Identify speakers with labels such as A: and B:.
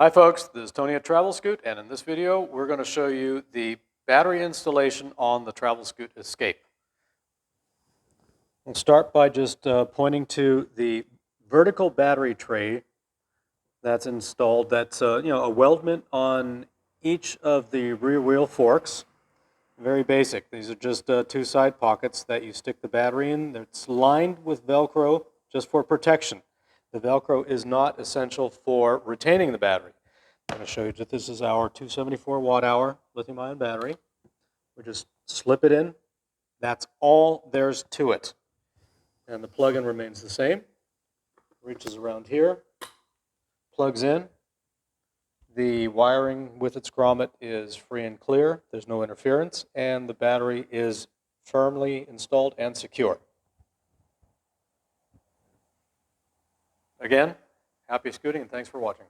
A: Hi folks, this is Tony at TravelScoot, and in this video we're going to show you the battery installation on the TravelScoot Escape. We'll start by just pointing to the vertical battery tray that's installed. That's a weldment on each of the rear wheel forks. Very basic. These are just two side pockets that you stick the battery in. It's lined with Velcro just for protection. The Velcro is not essential for retaining the battery. I'm going to show you that this is our 274 watt hour lithium-ion battery. We just slip it in. That's all there's to it. And the plug-in remains the same. Reaches around here, plugs in. The wiring with its grommet is free and clear. There's no interference, and the battery is firmly installed and secure. Again, happy scooting and thanks for watching.